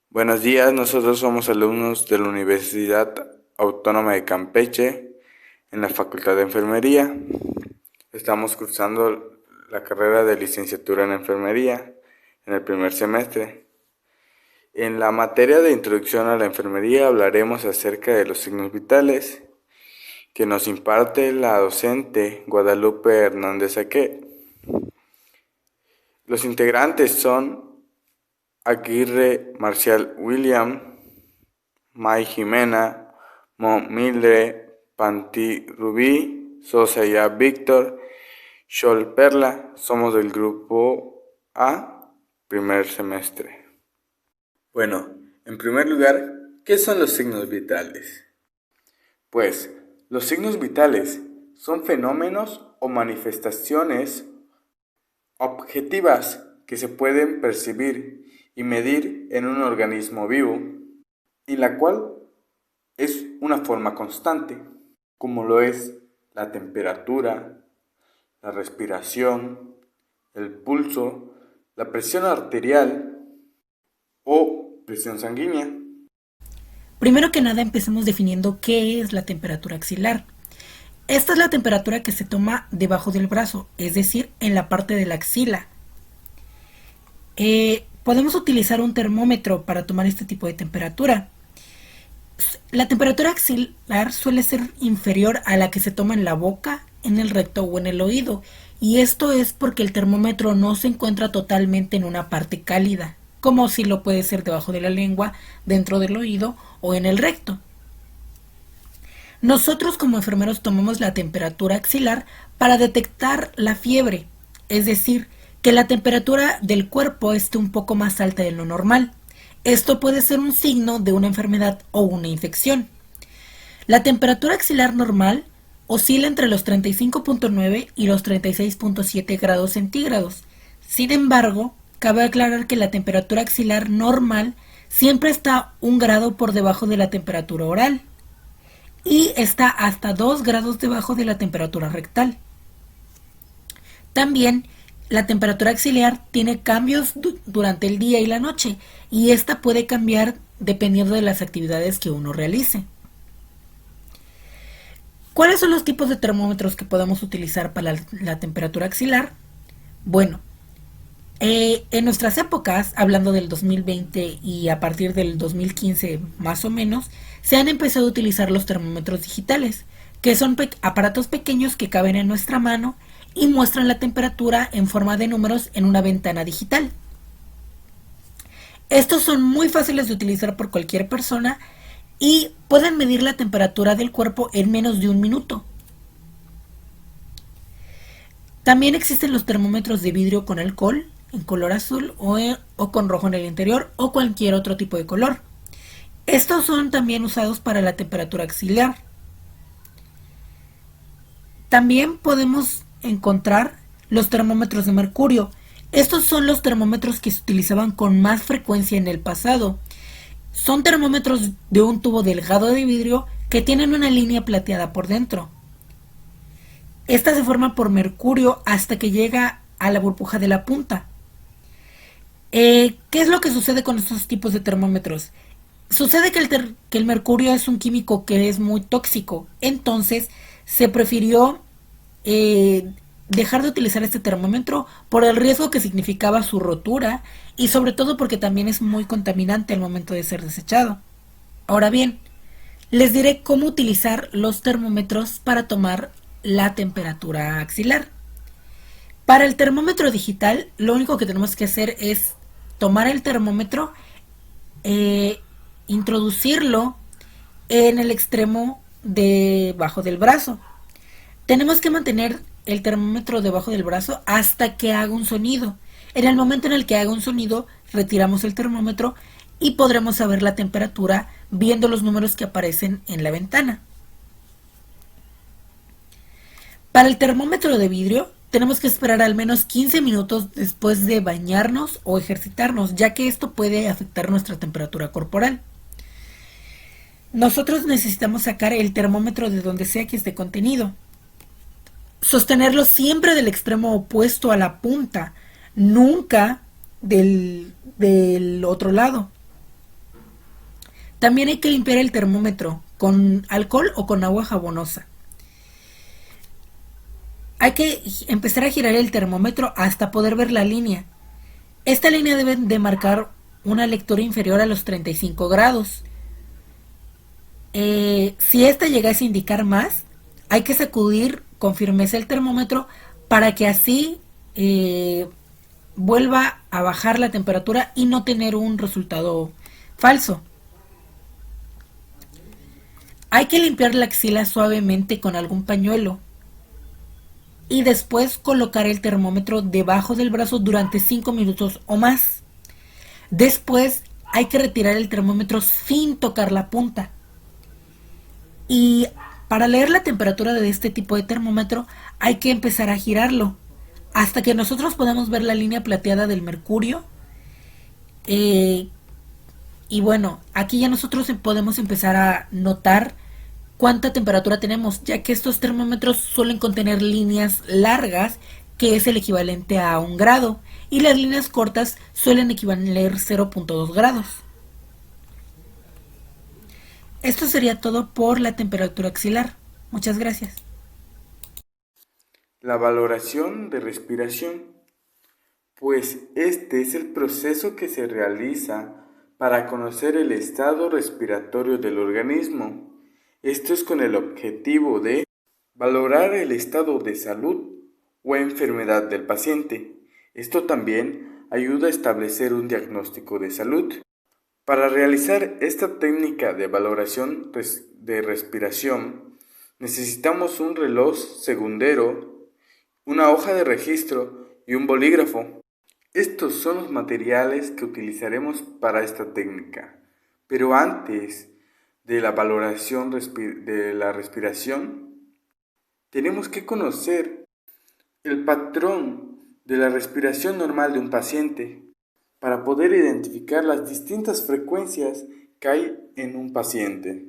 Buenos días, nosotros somos alumnos de la Universidad Autónoma de Campeche en la Facultad de Enfermería. Estamos cursando la carrera de licenciatura en enfermería en el primer semestre. En la materia de introducción a la enfermería hablaremos acerca de los signos vitales que nos imparte la docente Guadalupe Hernández Aque. Los integrantes son Aguirre Marcial William, May Jimena, Mo Mildred, Panti Rubí, Sosa Ya Víctor, Shol Perla. Somos del grupo A, primer semestre. Bueno, en primer lugar, ¿qué son los signos vitales? Pues, los signos vitales son fenómenos o manifestaciones objetivas que se pueden percibir y medir en un organismo vivo y la cual es una forma constante, como lo es la temperatura, la respiración, el pulso, la presión arterial o presión sanguínea. Primero que nada, empecemos definiendo qué es la temperatura axilar. Esta es la temperatura que se toma debajo del brazo, es decir, en la parte de la axila. Podemos utilizar un termómetro para tomar este tipo de temperatura. La temperatura axilar suele ser inferior a la que se toma en la boca, en el recto o en el oído, y esto es porque el termómetro no se encuentra totalmente en una parte cálida, como si lo puede ser debajo de la lengua, dentro del oído o en el recto. Nosotros como enfermeros tomamos la temperatura axilar para detectar la fiebre, es decir, que la temperatura del cuerpo esté un poco más alta de lo normal. Esto puede ser un signo de una enfermedad o una infección. La temperatura axilar normal oscila entre los 35.9 y los 36.7 grados centígrados. Sin embargo, cabe aclarar que la temperatura axilar normal siempre está 1 grado por debajo de la temperatura oral y está hasta 2 grados debajo de la temperatura rectal. También la temperatura axilar tiene cambios durante el día y la noche, y esta puede cambiar dependiendo de las actividades que uno realice. ¿Cuáles son los tipos de termómetros que podemos utilizar para la temperatura axilar? Bueno, en nuestras épocas, hablando del 2020 y a partir del 2015 más o menos, se han empezado a utilizar los termómetros digitales, que son aparatos pequeños que caben en nuestra mano y muestran la temperatura en forma de números en una ventana digital. Estos son muy fáciles de utilizar por cualquier persona y pueden medir la temperatura del cuerpo en menos de 1 minuto. También existen los termómetros de vidrio con alcohol en color azul o con rojo en el interior o cualquier otro tipo de color. Estos son también usados para la temperatura axilar. También podemos encontrar los termómetros de mercurio. Estos son los termómetros que se utilizaban con más frecuencia en el pasado. Son termómetros de un tubo delgado de vidrio que tienen una línea plateada por dentro. Esta se forma por mercurio hasta que llega a la burbuja de la punta. ¿Qué es lo que sucede con estos tipos de termómetros? Sucede que el mercurio es un químico que es muy tóxico, entonces se prefirió dejar de utilizar este termómetro por el riesgo que significaba su rotura y sobre todo porque también es muy contaminante al momento de ser desechado. Ahora bien, les diré cómo utilizar los termómetros para tomar la temperatura axilar. Para el termómetro digital, lo único que tenemos que hacer es tomar el termómetro, introducirlo en el extremo debajo del brazo. Tenemos que mantener el termómetro debajo del brazo hasta que haga un sonido. En el momento en el que haga un sonido, retiramos el termómetro y podremos saber la temperatura viendo los números que aparecen en la ventana. Para el termómetro de vidrio, tenemos que esperar al menos 15 minutos después de bañarnos o ejercitarnos, ya que esto puede afectar nuestra temperatura corporal. Nosotros necesitamos sacar el termómetro de donde sea que esté contenido. Sostenerlo siempre del extremo opuesto a la punta, nunca del otro lado. También hay que limpiar el termómetro con alcohol o con agua jabonosa. Hay que empezar a girar el termómetro hasta poder ver la línea. Esta línea debe de marcar una lectura inferior a los 35 grados. Si esta llegase a indicar más, hay que sacudir con firmeza el termómetro para que así vuelva a bajar la temperatura y no tener un resultado falso. Hay que limpiar la axila suavemente con algún pañuelo y después colocar el termómetro debajo del brazo durante 5 minutos o más. Después hay que retirar el termómetro sin tocar la punta. Y para leer la temperatura de este tipo de termómetro hay que empezar a girarlo hasta que nosotros podamos ver la línea plateada del mercurio. Y bueno, aquí ya nosotros podemos empezar a notar cuánta temperatura tenemos, ya que estos termómetros suelen contener líneas largas, que es el equivalente a 1 grado, y las líneas cortas suelen equivaler 0.2 grados. Esto sería todo por la temperatura axilar. Muchas gracias. La valoración de respiración. Pues este es el proceso que se realiza para conocer el estado respiratorio del organismo. Esto es con el objetivo de valorar el estado de salud o enfermedad del paciente. Esto también ayuda a establecer un diagnóstico de salud. Para realizar esta técnica de valoración de respiración, necesitamos un reloj segundero, una hoja de registro y un bolígrafo. Estos son los materiales que utilizaremos para esta técnica. Pero antes de la valoración de la respiración, tenemos que conocer el patrón de la respiración normal de un paciente para poder identificar las distintas frecuencias que hay en un paciente.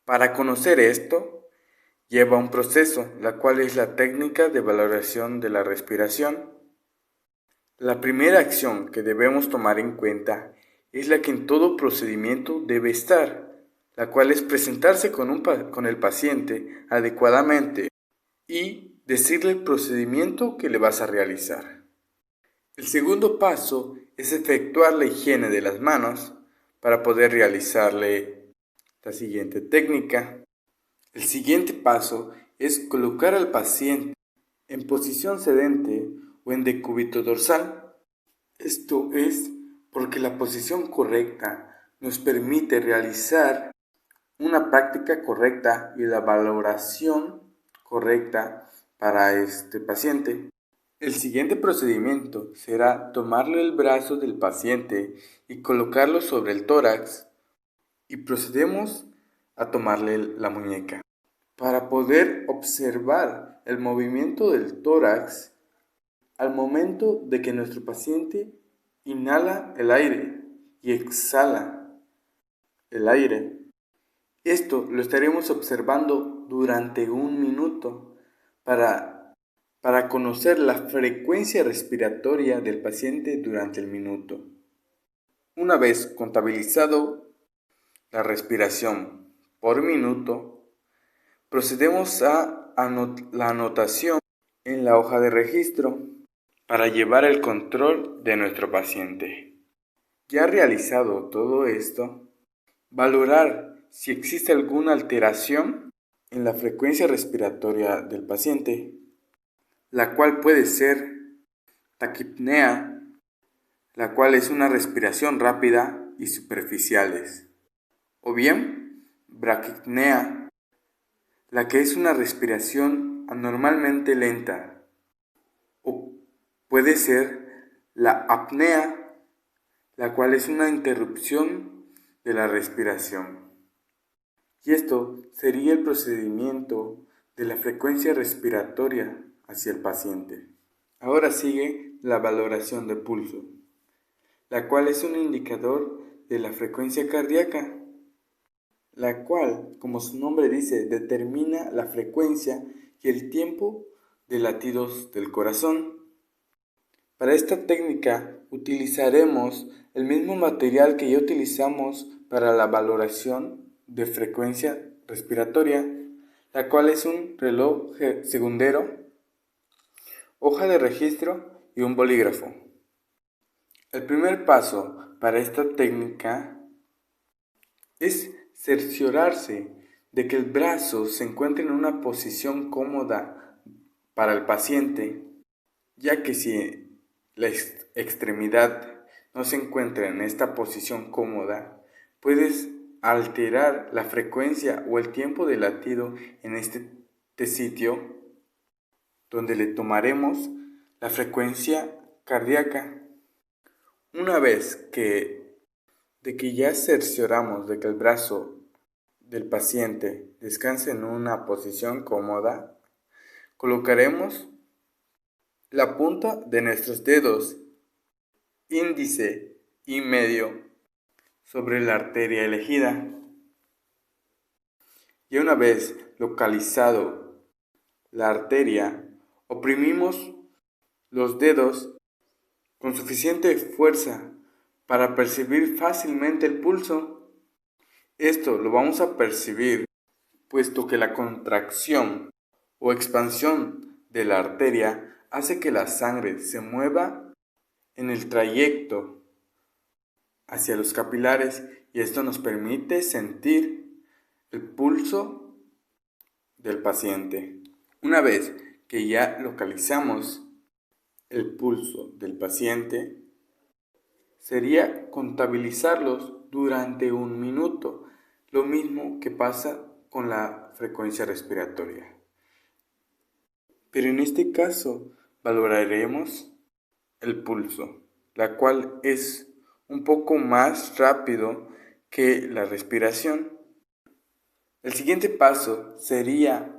Para conocer esto, lleva un proceso, la cual es la técnica de valoración de la respiración. La primera acción que debemos tomar en cuenta es la que en todo procedimiento debe estar, la cual es presentarse con el paciente adecuadamente y decirle el procedimiento que le vas a realizar. El segundo paso es efectuar la higiene de las manos para poder realizarle la siguiente técnica. El siguiente paso es colocar al paciente en posición sedente o en decúbito dorsal. Esto es porque la posición correcta nos permite realizar una práctica correcta y la valoración correcta para este paciente. El siguiente procedimiento será tomarle el brazo del paciente y colocarlo sobre el tórax y procedemos a tomarle la muñeca. Para poder observar el movimiento del tórax al momento de que nuestro paciente inhala el aire y exhala el aire. Esto lo estaremos observando durante 1 minuto para conocer la frecuencia respiratoria del paciente durante el minuto. Una vez contabilizado la respiración por minuto, procedemos a la anotación en la hoja de registro para llevar el control de nuestro paciente. Ya realizado todo esto, valorar si existe alguna alteración en la frecuencia respiratoria del paciente, la cual puede ser taquipnea, la cual es una respiración rápida y superficiales, o bien braquipnea, la que es una respiración anormalmente lenta, o puede ser la apnea, la cual es una interrupción de la respiración. Y esto sería el procedimiento de la frecuencia respiratoria hacia el paciente. Ahora sigue la valoración de pulso, la cual es un indicador de la frecuencia cardíaca, la cual, como su nombre dice, determina la frecuencia y el tiempo de latidos del corazón. Para esta técnica utilizaremos el mismo material que ya utilizamos para la valoración de frecuencia respiratoria, la cual es un reloj segundero, hoja de registro y un bolígrafo. El primer paso para esta técnica es cerciorarse de que el brazo se encuentre en una posición cómoda para el paciente, ya que si la extremidad no se encuentra en esta posición cómoda, puedes alterar la frecuencia o el tiempo de latido en este sitio, donde le tomaremos la frecuencia cardíaca. Una vez que ya cercioramos de que el brazo del paciente descanse en una posición cómoda, colocaremos la punta de nuestros dedos índice y medio sobre la arteria elegida. Y una vez localizado la arteria, oprimimos los dedos con suficiente fuerza para percibir fácilmente el pulso. Esto lo vamos a percibir puesto que la contracción o expansión de la arteria hace que la sangre se mueva en el trayecto hacia los capilares y esto nos permite sentir el pulso del paciente. Una vez que ya localizamos el pulso del paciente, sería contabilizarlos durante 1 minuto, lo mismo que pasa con la frecuencia respiratoria. Pero en este caso valoraremos el pulso, la cual es un poco más rápido que la respiración. El siguiente paso sería,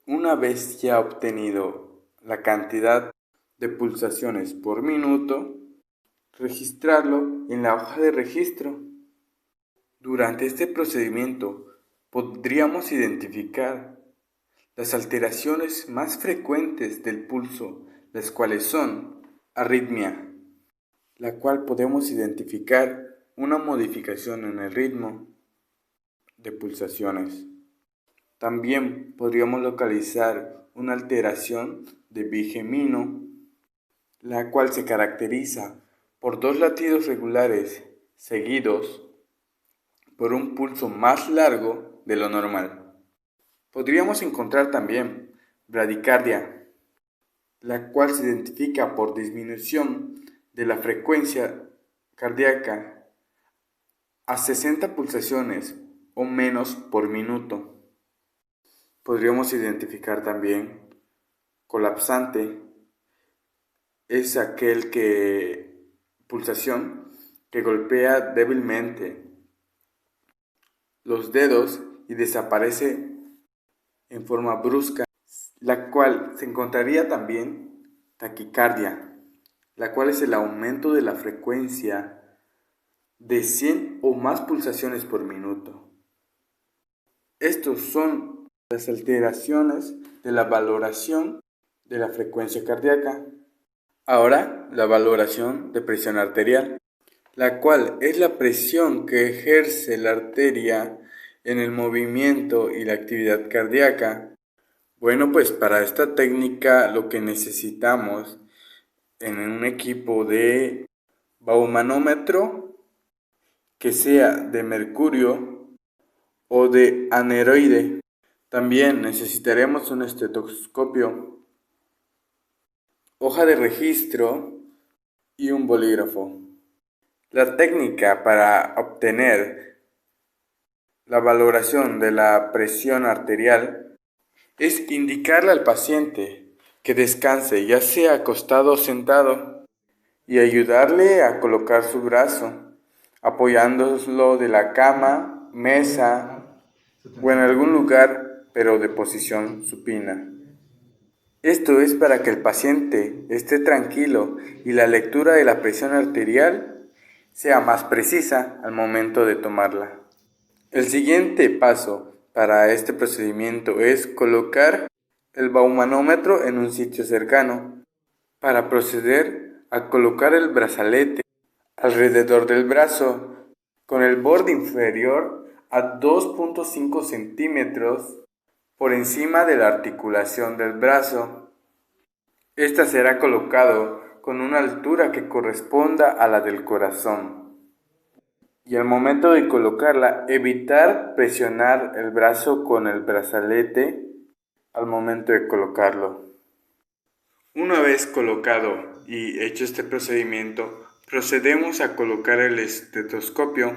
una vez ya obtenido la cantidad de pulsaciones por minuto, registrarlo en la hoja de registro. Durante este procedimiento podríamos identificar las alteraciones más frecuentes del pulso, las cuales son arritmia, la cual podemos identificar una modificación en el ritmo de pulsaciones. También podríamos localizar una alteración de bigemino, la cual se caracteriza por 2 latidos regulares seguidos por un pulso más largo de lo normal. Podríamos encontrar también bradicardia, la cual se identifica por disminución de la frecuencia cardíaca a 60 pulsaciones o menos por minuto. Podríamos identificar también colapsante, es aquel pulsación que golpea débilmente los dedos y desaparece en forma brusca, la cual se encontraría también taquicardia, la cual es el aumento de la frecuencia de 100 o más pulsaciones por minuto. Estos son las alteraciones de la valoración de la frecuencia cardíaca. Ahora, la valoración de presión arterial, la cual es la presión que ejerce la arteria en el movimiento y la actividad cardíaca. Bueno, pues para esta técnica lo que necesitamos en un equipo de baumanómetro que sea de mercurio o de aneroide. También necesitaremos un estetoscopio, hoja de registro y un bolígrafo. La técnica para obtener la valoración de la presión arterial es indicarle al paciente que descanse, ya sea acostado o sentado, y ayudarle a colocar su brazo, apoyándolo de la cama, mesa o en algún lugar, pero de posición supina. Esto es para que el paciente esté tranquilo y la lectura de la presión arterial sea más precisa al momento de tomarla. El siguiente paso para este procedimiento es colocar el baumanómetro en un sitio cercano para proceder a colocar el brazalete alrededor del brazo con el borde inferior a 2.5 centímetros por encima de la articulación del brazo. Esta será colocado con una altura que corresponda a la del corazón. Y al momento de colocarla, evitar presionar el brazo con el brazalete al momento de colocarlo. Una vez colocado y hecho este procedimiento, procedemos a colocar el estetoscopio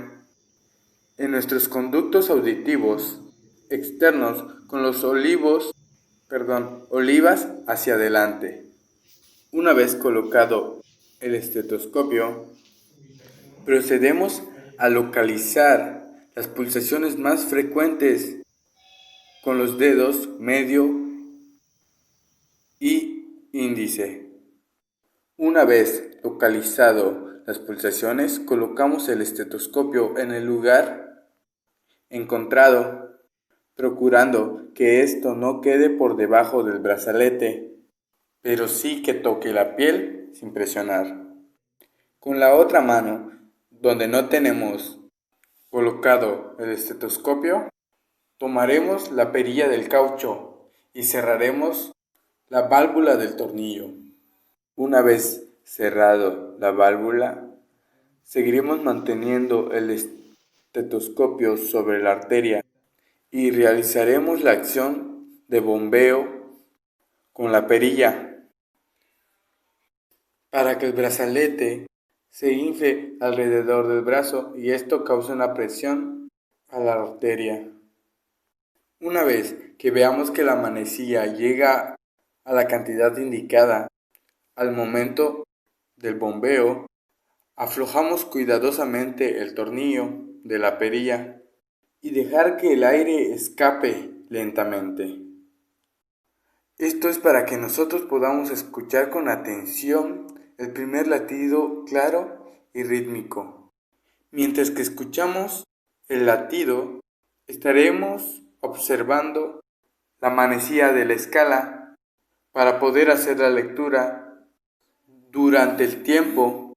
en nuestros conductos auditivos externos con los olivas hacia adelante. Una vez colocado el estetoscopio, procedemos a localizar las pulsaciones más frecuentes con los dedos medio y índice. Una vez localizado las pulsaciones, colocamos el estetoscopio en el lugar encontrado, procurando que esto no quede por debajo del brazalete, pero sí que toque la piel sin presionar. Con la otra mano, donde no tenemos colocado el estetoscopio, tomaremos la perilla del caucho y cerraremos la válvula del tornillo. Una vez cerrado la válvula, seguiremos manteniendo el estetoscopio sobre la arteria y realizaremos la acción de bombeo con la perilla para que el brazalete se infle alrededor del brazo y esto causa una presión a la arteria. Una vez que veamos que la manecilla llega a la cantidad indicada al momento del bombeo, aflojamos cuidadosamente el tornillo de la perilla y dejar que el aire escape lentamente. Esto es para que nosotros podamos escuchar con atención el primer latido claro y rítmico. Mientras que escuchamos el latido, estaremos observando la manecilla de la escala para poder hacer la lectura durante el tiempo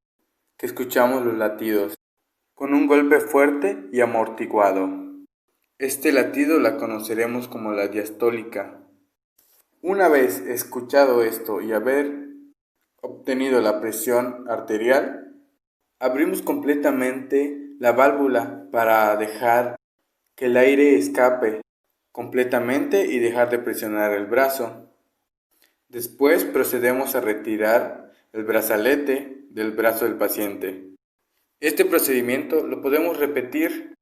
que escuchamos los latidos, con un golpe fuerte y amortiguado. Este latido la conoceremos como la diastólica. Una vez escuchado esto y haber obtenido la presión arterial, abrimos completamente la válvula para dejar que el aire escape completamente y dejar de presionar el brazo. Después procedemos a retirar el brazalete del brazo del paciente. Este procedimiento lo podemos repetir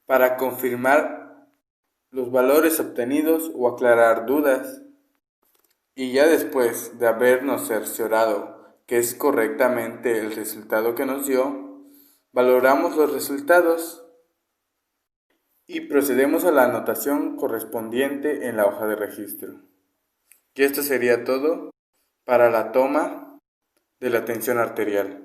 para confirmar los valores obtenidos o aclarar dudas. Y ya después de habernos cerciorado que es correctamente el resultado que nos dio, valoramos los resultados y procedemos a la anotación correspondiente en la hoja de registro. Y esto sería todo para la toma de la tensión arterial.